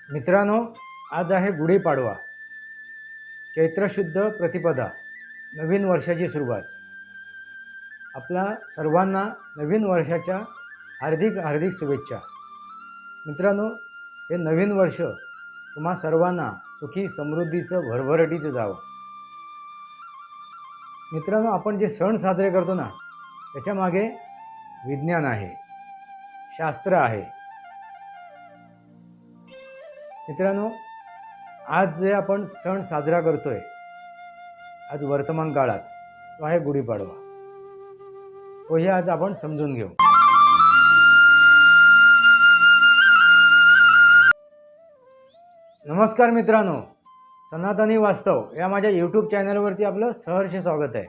मित्रांनो, आज आहे गुढीपाडवा. चैत्र शुद्ध प्रतिपदा, नवीन वर्षाची सुरुवात. आपल्या सर्वांना नवीन वर्षाच्या हार्दिक हार्दिक शुभेच्छा. मित्रांनो, हे नवीन वर्ष तुम्हा सर्वांना सुखी समृद्धीचं भरभराटीचं जावं. मित्रांनो, आपण जे सण साजरे करतो ना, त्याच्यामागे विज्ञान आहे, शास्त्र आहे. मित्रांनो, आज जे आपण सण साजरा करतोय, आज वर्तमान काळात, तो आहे गुढीपाडवा. तो हे आज आपण समजून घेऊ. नमस्कार मित्रांनो, सनातनी वास्तव या माझ्या यूट्यूब चॅनलवरती आपलं सहर्ष स्वागत आहे.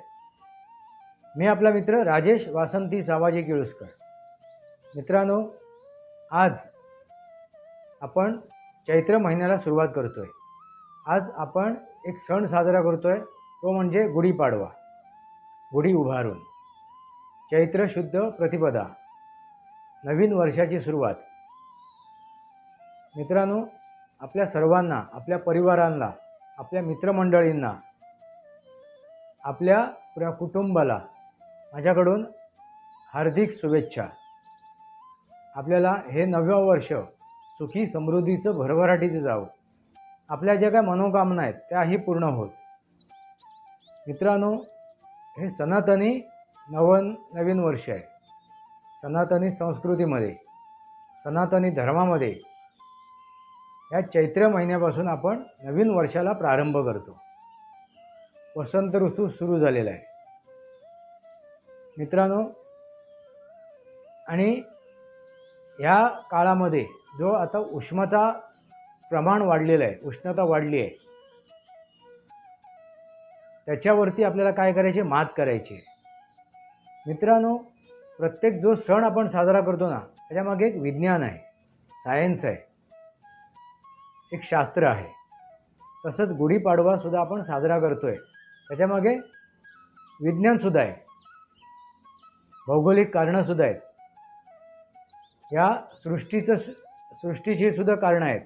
मी आपला मित्र राजेश वासंती सावाजी किळुसकर. मित्रांनो, आज आपण चैत्र महिन्याला सुरुवात करतोय. आज आपण एक सण साजरा करतोय, तो म्हणजे गुढीपाडवा. गुढी उभारून चैत्र शुद्ध प्रतिपदा, नवीन वर्षाची सुरुवात. मित्रांनो, आपल्या सर्वांना, आपल्या परिवारांना, आपल्या मित्रमंडळींना, आपल्या पुऱ्या कुटुंबाला माझ्याकडून हार्दिक शुभेच्छा. आपल्याला हे नवं वर्ष सुखी समृद्धीचं भरभराटीचं जावं. आपल्या ज्या काय मनोकामना आहेत त्याही पूर्ण होत. मित्रांनो, हे सनातनी नवीन वर्ष आहे. सनातनी संस्कृतीमध्ये, सनातनी धर्मामध्ये या चैत्र महिन्यापासून आपण नवीन वर्षाला प्रारंभ करतो. वसंत ऋतू सुरू झालेला आहे मित्रांनो. आणि ह्या काळामध्ये जो आता उष्णता प्रमाण वाढलेलं आहे, उष्णता वाढली आहे, त्याच्यावरती आपल्याला काय करायचे, मात करायची. मित्रांनो, प्रत्येक जो सण आपण साजरा करतो ना, त्याच्यामागे एक विज्ञान आहे, सायन्स आहे, एक शास्त्र आहे. तसंच गुढीपाडवासुद्धा आपण साजरा करतोय, त्याच्यामागे विज्ञानसुद्धा आहे, भौगोलिक कारणंसुद्धा आहेत. या सृष्टीची सुद्धा कारणं आहेत.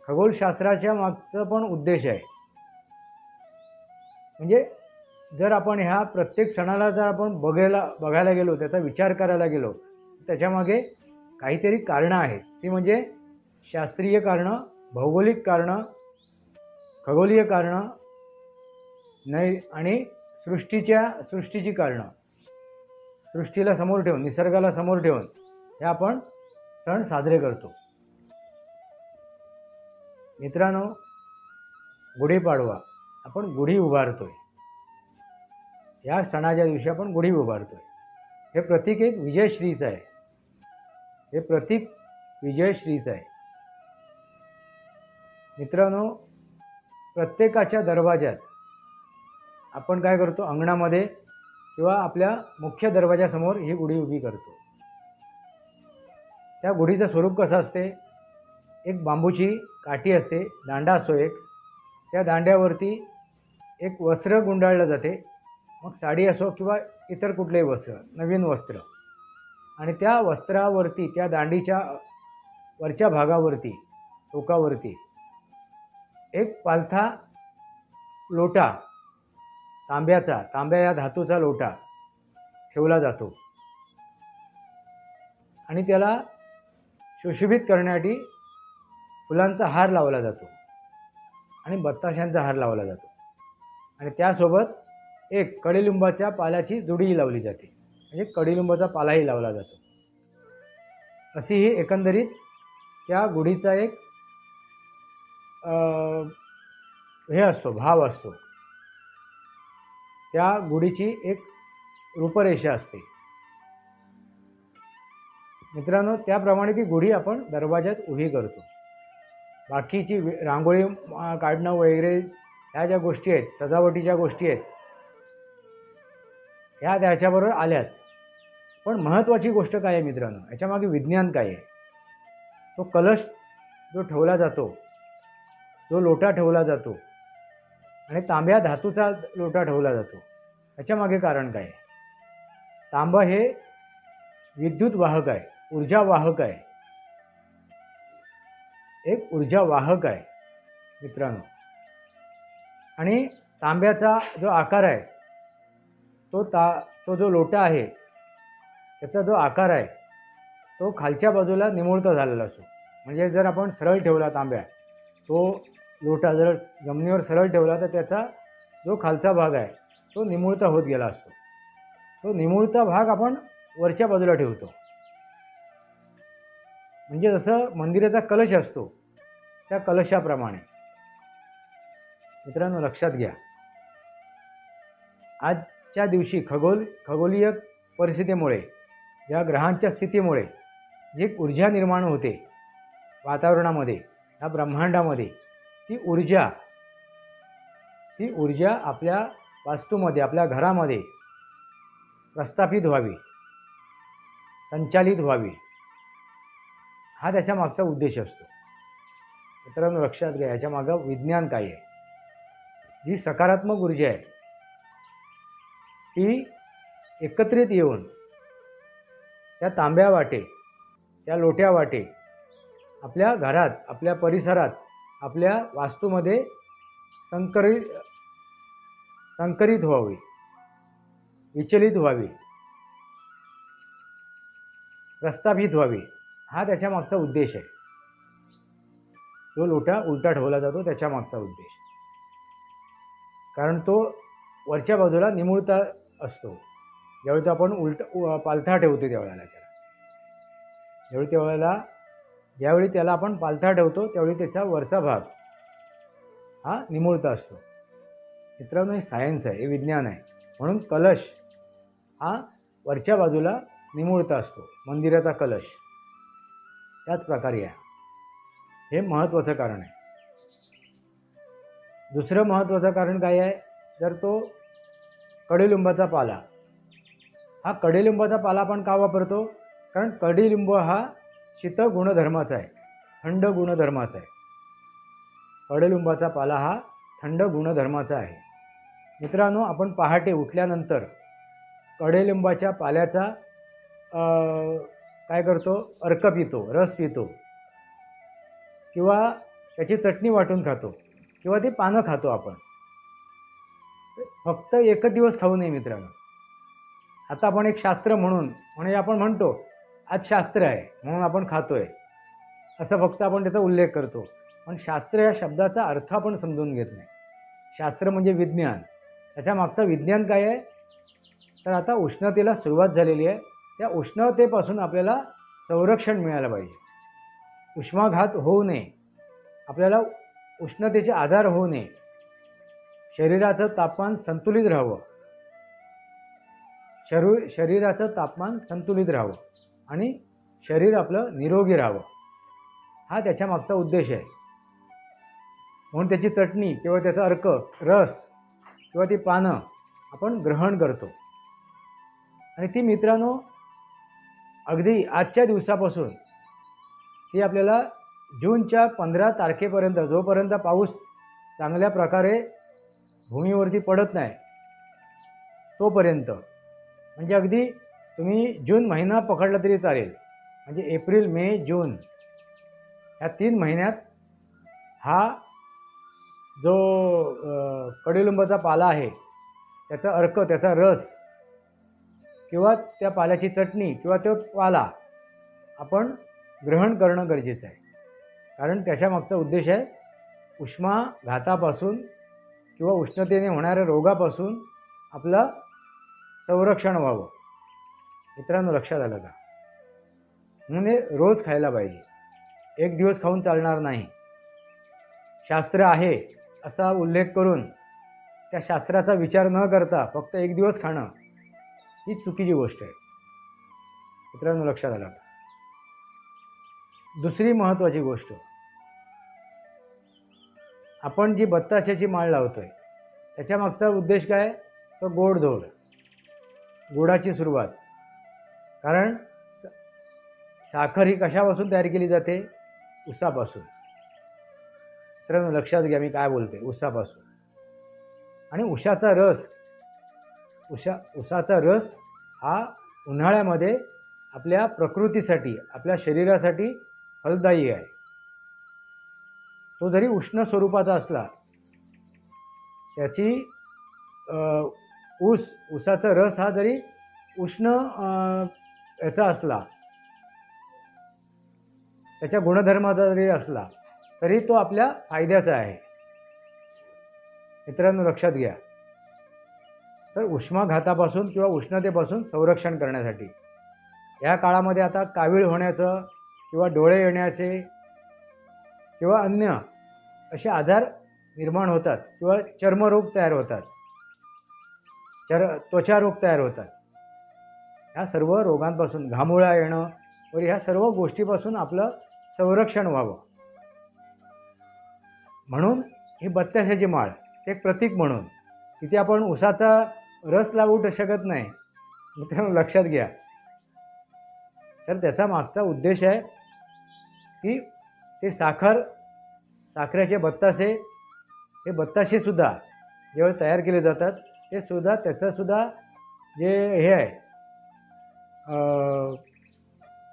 खगोलशास्त्राच्या मागचं पण उद्देश आहे. म्हणजे जर आपण ह्या प्रत्येक सणाला जर आपण बघायला गेलो, त्याचा विचार करायला गेलो, त्याच्यामागे काहीतरी कारणं आहेत. ती म्हणजे शास्त्रीय कारणं, भौगोलिक कारणं, खगोलीय कारणं नाही, आणि सृष्टीची कारणं. सृष्टीला समोर ठेवून, निसर्गाला समोर ठेवून हे आपण सण साजरे करतो. मित्रांनो, गुढीपाडवा, आपण गुढी उभारतोय. या सणाच्या दिवशी आपण गुढी उभारतोय. हे प्रतीक एक विजयश्रीचं आहे. हे प्रतीक विजयश्रीचं आहे. मित्रांनो, प्रत्येकाच्या दरवाजात आपण काय करतो, अंगणामध्ये किंवा आपल्या मुख्य दरवाजासमोर ही गुढी उभी करतो. त्या गुढीचं स्वरूप कसं असते, एक बांबूची काठी असते, दांडा असतो एक. त्या दांड्यावरती एक वस्त्र गुंडाळलं जाते, मग साडी असो किंवा इतर कुठलेही वस्त्र, नवीन वस्त्र. आणि त्या वस्त्रावरती, त्या दांडीच्या वरच्या भागावरती, टोकावरती एक पालथा लोटा, तांब्या या धातूचा लोटा ठेवला जातो. आणि त्याला सुशोभित करण्यासाठी फुलांचा हार लावला जातो आणि बत्ताशांचा हार लावला जातो. आणि त्यासोबत एक कडीलिंबाच्या पाल्याची जुडीही लावली जाते, म्हणजे कडीलिंबाचा पालाही लावला जातो. अशी ही एकंदरीत त्या गुढीचा एक हे असतो, भाव असतो. त्या गुढीची एक रूपरेषा असते. मित्रांनो, त्याप्रमाणे ती गुढी आपण दरवाजात उभी करतो. बाकीची रांगोळी काढणं वगैरे ह्या ज्या गोष्टी आहेत, सजावटीच्या गोष्टी आहेत, ह्या त्याच्याबरोबर आल्याच. पण महत्त्वाची गोष्ट काय आहे मित्रांनो, याच्यामागे विज्ञान काय आहे. तो कलश जो ठेवला जातो, जो लोटा ठेवला जातो आणि तांब्या धातूचा लोटा ठेवला जातो, याच्यामागे कारण काय आहे. तांबा हे विद्युत वाहक आहे, ऊर्जा वाहक आहे. एक ऊर्जा वाहक आहे मित्रांनो. आणि तांब्याचा जो आकार आहे तो जो लोटा आहे त्याचा जो आकार आहे तो खालच्या बाजूला निमुळता झालेला असतो. म्हणजे जर आपण सरळ ठेवला तांब्या, तो लोटा जर जमिनीवर सरळ ठेवला तर त्याचा जो खालचा भाग आहे तो निमुळता होत गेला असतो. तो निमुळता भाग आपण वरच्या बाजूला ठेवतो. म्हणजे जसं मंदिराचा कलश असतो त्या कलशाप्रमाणे. मित्रांनो लक्षात घ्या, आजच्या दिवशी खगोलीय परिस्थितीमुळे, या ग्रहांच्या स्थितीमुळे जी ऊर्जा निर्माण होते वातावरणामध्ये, या ब्रह्मांडामध्ये, ती ऊर्जा आपल्या वास्तूमध्ये, आपल्या घरामध्ये प्रस्थापित व्हावी, संचालित व्हावी, हा त्याच्या मागचा उद्देश असतो. मित्रांनो लक्षात घ्या, याच्या मागं विज्ञान काय आहे. जी सकारात्मक ऊर्जा आहे ती एकत्रित येऊन त्या तांब्या वाटे, त्या लोट्या वाटे आपल्या घरात, आपल्या परिसरात, आपल्या वास्तूमध्ये संकरित व्हावी, विचलित व्हावी, प्रस्थापित व्हावी, हा त्याच्या मागचा उद्देश आहे. जो लोटा उलटा ठेवला जातो त्याच्या मागचा उद्देश. कारण तो वरच्या बाजूला निमुळता असतो. ज्यावेळी तो आपण पालथा ठेवतो ज्यावेळी त्याला आपण पालथा ठेवतो त्यावेळी त्याचा वरचा भाग हा निमुळता असतो. मित्रांनो हे सायन्स आहे, हे विज्ञान आहे. म्हणून कलश हा वरच्या बाजूला निमुळता असतो, मंदिराचा कलश. त्याच प्रकारे आहे. हे महत्त्वाचं कारण आहे. दुसरं महत्त्वाचं कारण काय आहे, तर तो कडुलिंबाचा पाला. हा कडुलिंबाचा पाला आपण का वापरतो? कारण कडुलिंब हा शीतल गुणधर्माचा आहे, थंड गुणधर्माचा आहे. कडुलिंबाचा पाला हा थंड गुणधर्माचा आहे. मित्रांनो आपण पहाटे उठल्यानंतर कडुलिंबाच्या पाल्याचा काय करतो, अर्क पितो, रस पितो, किंवा त्याची चटणी वाटून खातो, किंवा ती पानं खातो आपण. फक्त एकच दिवस खाऊ नये मित्रांनो. आता आपण एक शास्त्र म्हणजे आपण म्हणतो आज शास्त्र आहे म्हणून आपण खातोय, असं फक्त आपण त्याचा उल्लेख करतो. पण शास्त्र या शब्दाचा अर्थ आपण समजून घेत नाही. शास्त्र म्हणजे विज्ञान. त्याच्या मागचं विज्ञान काय आहे, तर आता उष्णतेला सुरुवात झालेली आहे. त्या उष्णतेपासून आपल्याला संरक्षण मिळालं पाहिजे. उष्माघात होऊ नये, आपल्याला उष्णतेचे आजार होऊ नये, शरीराचं तापमान संतुलित राहावं, शरीराचं तापमान संतुलित राहावं आणि शरीर आपलं निरोगी राहावं, हा त्याच्या मागचा उद्देश आहे. म्हणून त्याची चटणी किंवा त्याचा अर्क, रस किंवा ती पानं आपण ग्रहण करतो. आणि ती मित्रांनो अगदी आजच्या दिवसापासून ती आपल्याला जूनच्या 15 तारखेपर्यंत, जोपर्यंत पाऊस चांगल्या प्रकारे भूमीवरती पडत नाही तोपर्यंत, म्हणजे अगदी तुम्ही जून महिना पकडला तरी चालेल. म्हणजे एप्रिल, मे, जून या 3 महिन्यात हा जो कडुलिंबाचा पाला आहे त्याचा अर्क, त्याचा रस किंवा त्या पाल्याची चटणी किंवा तो पाला आपण ग्रहण करणं गरजेचं आहे. कारण त्याच्या मागचा उद्देश आहे उष्माघातापासून किंवा उष्णतेने होणाऱ्या रोगापासून आपलं संरक्षण व्हावं. मित्रांनो लक्षात आलं का? म्हणून हे रोज खायला पाहिजे, एक दिवस खाऊन चालणार नाही. शास्त्र आहे असा उल्लेख करून त्या शास्त्राचा विचार न करता फक्त एक दिवस खाणं ही चुकीची गोष्ट आहे. मित्रांनो लक्षात आलं का? दुसरी महत्त्वाची गोष्ट, आपण जी बत्ताशाची माळ लावतोय त्याच्या मागचा उद्देश काय? तर गोडधोड, गोडाची सुरुवात. कारण साखर ही कशापासून तयार केली जाते? ऊसापासून. मित्रांनो लक्षात घ्या मी काय बोलते, ऊसापासून. आणि ऊसाचा रस हा उन्हाळ्यामध्ये आपल्या प्रकृतीसाठी, आपल्या शरीरासाठी फलदायी आहे. तो जरी उष्ण स्वरूपाचा असला, त्याची ऊसाचा रस हा जरी उष्ण याचा असला, त्याच्या गुणधर्माचा जरी असला, तरी तो आपल्या फायद्याचा आहे. मित्रांनो लक्षात घ्या. तर उष्माघातापासून किंवा उष्णतेपासून संरक्षण करण्यासाठी या काळामध्ये आता कावीळ होण्याचं किंवा डोळे येण्याचे किंवा अन्य असे आजार निर्माण होतात किंवा चर्मरोग तयार होतात, त्वचा रोग तयार होतात. ह्या सर्व रोगांपासून, घामोळ्या येणं व ह्या सर्व गोष्टीपासून आपलं संरक्षण व्हावं म्हणून ही बत्ताशाची माळ एक प्रतीक म्हणून, तिथे आपण उसाचा रस लावू शकत नाही. मित्रांनो लक्षात घ्या. तर त्याचा मागचा उद्देश आहे की ते साखरेचे बत्तासे, हे बत्ताशेसुद्धा जेव्हा तयार केले जातात ते सुद्धा त्याचंसुद्धा जे हे आहे,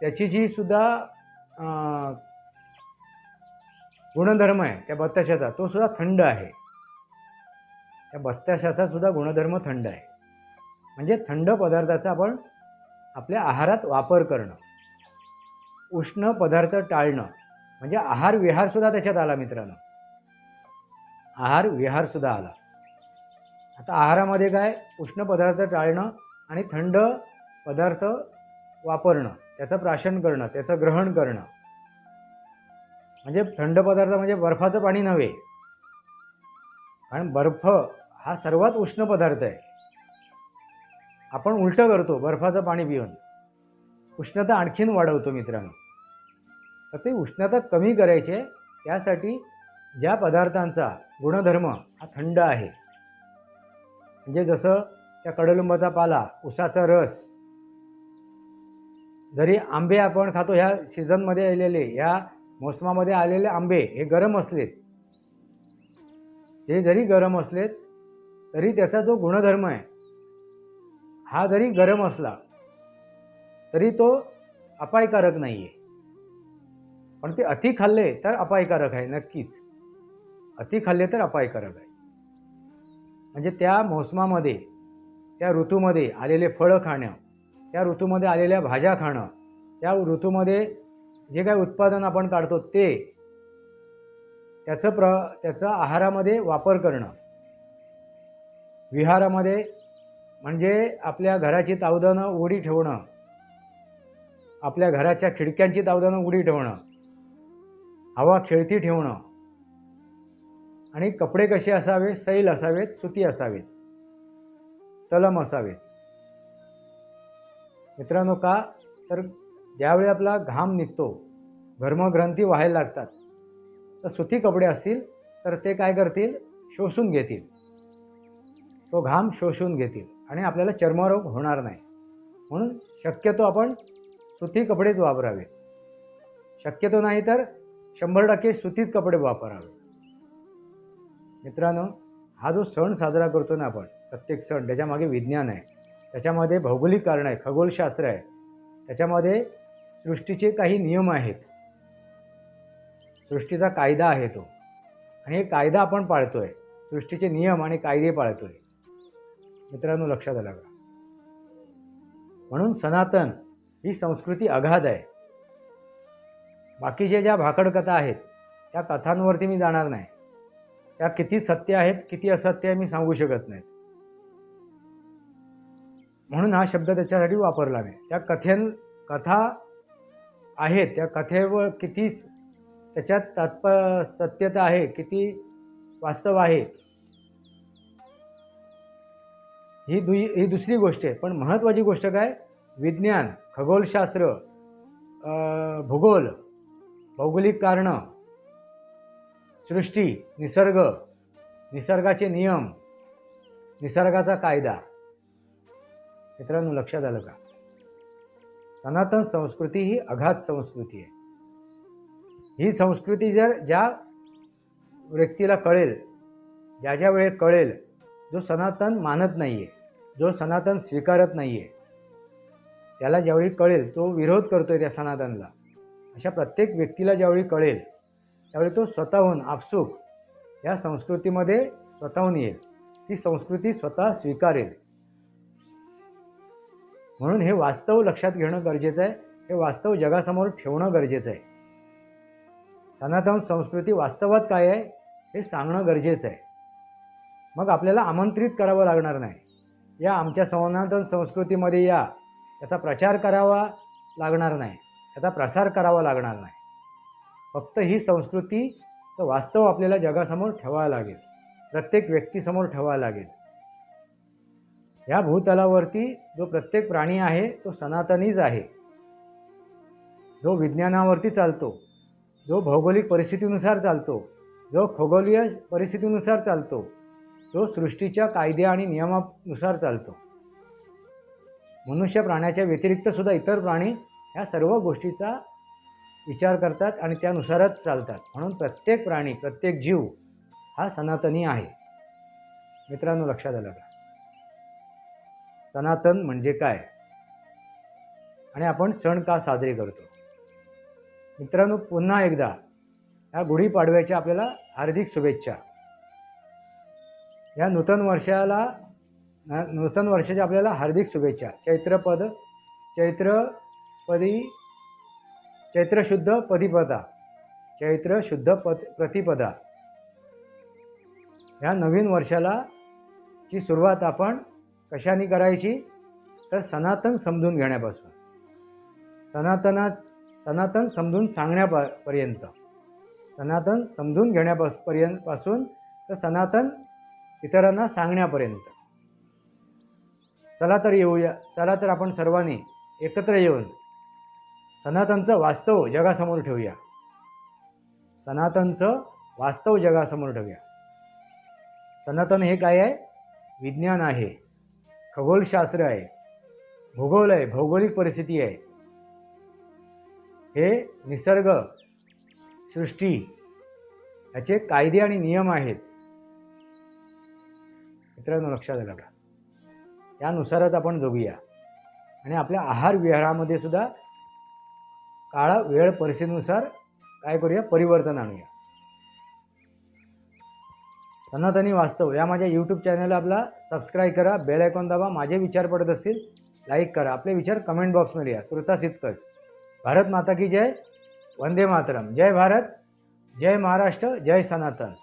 त्याची जी सुद्धा गुणधर्म आहे त्या बत्ताशाचा, तो सुद्धा थंड आहे. त्या बत्ताशाचा सुद्धा गुणधर्म थंड आहे. म्हणजे थंड पदार्थाचा आपण आपल्या आहारात वापर करणं, उष्ण पदार्थ टाळणं, म्हणजे आहार विहारसुद्धा त्याच्यात आला मित्रांनो. आहार विहारसुद्धा आला. आता आहारामध्ये काय, उष्ण पदार्थ टाळणं आणि थंड पदार्थ वापरणं, त्याचं प्राशन करणं, त्याचं ग्रहण करणं. म्हणजे थंड पदार्थ म्हणजे बर्फाचं पाणी नव्हे, कारण बर्फ हा सर्वात उष्ण पदार्थ आहे. आपण उलटं करतो बर्फाचं पाणी पिऊन, उष्णता आणखीन वाढवतो मित्रांनो. तर ते उष्णता कमी करायचे, त्यासाठी ज्या पदार्थांचा गुणधर्म हा थंड आहे, म्हणजे जसं त्या कडुलिंबाचा पाला, उसाचा रस, जरी आंबे आपण खातो, ह्या सीझनमध्ये आलेले, ह्या मोसमामध्ये आलेले आंबे हे गरम असलेत, ते जरी गरम असलेत तरी त्याचा जो गुणधर्म आहे हा जरी गरम असला तरी तो अपायकारक नाही आहे. पण ते अति खाल्ले तर अपायकारक आहे, नक्कीच अति खाल्ले तर अपायकारक आहे. म्हणजे त्या मोसमामध्ये, त्या ऋतूमध्ये आलेले फळं खाणं, त्या ऋतूमध्ये आलेल्या भाज्या खाणं, त्या ऋतूमध्ये जे काही उत्पादन आपण काढतो ते त्याचा आहारामध्ये वापर करणं, विहारामध्ये म्हणजे आपल्या घराची तावदानं उघडी ठेवणं, आपल्या घराच्या खिडक्यांची तावदानं उघडी ठेवणं, हवा खेळती ठेवणं, आणि कपडे कसे असावे, सैल असावेत, सुती असावेत, तलम असावेत. मित्रांनो का, तर ज्यावेळी आपला घाम निघतो, घर्मग्रंथी व्हायला लागतात, तर सुती कपडे असतील तर ते काय करतील, शोषून घेतील, तो घाम शोषून घेतील आणि आपल्याला चर्मरोग होणार नाही. म्हणून शक्यतो आपण सुती कपडेच वापरावे. शक्यतो नाही तर 100% सुतीच कपडे वापरावे. मित्रांनो, हा जो सण साजरा करतो ना आपण, प्रत्येक सण त्याच्यामागे विज्ञान आहे, त्याच्यामध्ये भौगोलिक कारण आहे, खगोलशास्त्र आहे, त्याच्यामध्ये सृष्टीचे काही नियम आहेत, सृष्टीचा कायदा आहे तो, आणि हे कायदा आपण पाळतोय, सृष्टीचे नियम आणि कायदे पाळतोय. मित्रांनो लक्षात आलं का. म्हणून सनातन ही संस्कृती अगाध आहे. बाकीच्या ज्या भाकड कथा आहेत त्या कथांवरती मी जाणार नाही, त्या किती सत्य आहेत किती असत्य आहे मी सांगू शकत नाही, म्हणून हा शब्द त्याच्यासाठी वापरला नाही. त्या कथा आहेत, त्या कथेवर किती त्याच्यात सत्यता आहे, किती वास्तव आहे, ही दुसरी गोष्ट आहे. पण महत्त्वाची गोष्ट काय, विज्ञान, खगोलशास्त्र, भूगोल, भौगोलिक कारणं, सृष्टी, निसर्ग, निसर्गाचे नियम, निसर्गाचा कायदा. मित्रांनो लक्षात आलं का. सनातन संस्कृती ही अगाध संस्कृती आहे. ही संस्कृती जर ज्या व्यक्तीला कळेल, ज्या वेळेस कळेल, जो सनातन मानत नाही आहे, जो सनातन स्वीकारत नाही आहे, त्याला ज्यावेळी कळेल, तो विरोध करतो आहे त्या सनातनला, अशा प्रत्येक व्यक्तीला ज्यावेळी कळेल, त्यावेळी तो स्वतःहून आपसूक या संस्कृतीमध्ये स्वतःहून येईल, ती संस्कृती स्वतः स्वीकारेल. म्हणून हे वास्तव लक्षात घेणं गरजेचं आहे, हे वास्तव जगासमोर ठेवणं गरजेचं आहे. सनातन संस्कृती वास्तवात काय आहे हे सांगणं गरजेचं आहे. मग आपल्याला आमंत्रित करावं लागणार नाही, या आमच्या सनातन संस्कृतीमध्ये या, त्याचा प्रचार करावा लागणार नाही, त्याचा प्रसार करावा लागणार नाही. फक्त ही संस्कृतीचं वास्तव आपल्याला जगासमोर ठेवावं लागेल, प्रत्येक व्यक्तीसमोर ठेवावं लागेल. या भूतलावरती जो प्रत्येक प्राणी आहे तो सनातनीच आहे, जो विज्ञानावरती चालतो, जो भौगोलिक परिस्थितीनुसार चालतो, जो खगोलीय परिस्थितीनुसार चालतो, जो सृष्टीच्या कायद्या आणि नियमानुसार चालतो. मनुष्य प्राण्याच्या व्यतिरिक्त सुद्धा इतर प्राणी ह्या सर्व गोष्टीचा विचार करतात आणि त्यानुसारच चालतात. म्हणून प्रत्येक प्राणी, प्रत्येक जीव हा सनातनी आहे. मित्रांनो, लक्षात आलं का? सनातन म्हणजे काय आणि आपण सण का साजरे करतो? मित्रांनो, पुन्हा एकदा या गुढीपाडव्याच्या आपल्याला हार्दिक शुभेच्छा. या नूतन वर्षाच्या आपल्याला हार्दिक शुभेच्छा. चैत्र शुद्ध प्रतिपदा ह्या नवीन वर्षाला ची सुरुवात आपण कशाने करायची? तर सनातन समजून घेण्यापासून, सनातन समजून सांगण्यापर्यंत, सनातन समजून घेण्यापासून तर सनातन इतरांना सांगण्यापर्यंत. चला तर आपण सर्वांनी एकत्र येऊन सनातनचं वास्तव जगासमोर ठेवूया. सनातन हे काय आहे? विज्ञान आहे, खगोलशास्त्र आहे, भूगोल आहे, भौगोलिक परिस्थिती आहे, हे निसर्ग, सृष्टी याचे कायदे आणि नियम आहेत. मित्रांनो, लक्षात आलं का? त्यानुसारच आपण जगूया आणि आपल्या आहार विहारामध्ये सुद्धा काळ वेळ परिस्थितीनुसार काय करूया? परिवर्तन आणूया. सनातनी वास्तव या माझ्या यूट्यूब चॅनलला आपला सबस्क्राईब करा, बेल आयकॉन दाबा. माझे विचार पडत असतील लाईक करा, आपले विचार कमेंट बॉक्समध्ये या. तुर्तास इतकंच. भारत माता की जय. वंदे मातरम. जय भारत, जय महाराष्ट्र, जय सनातन.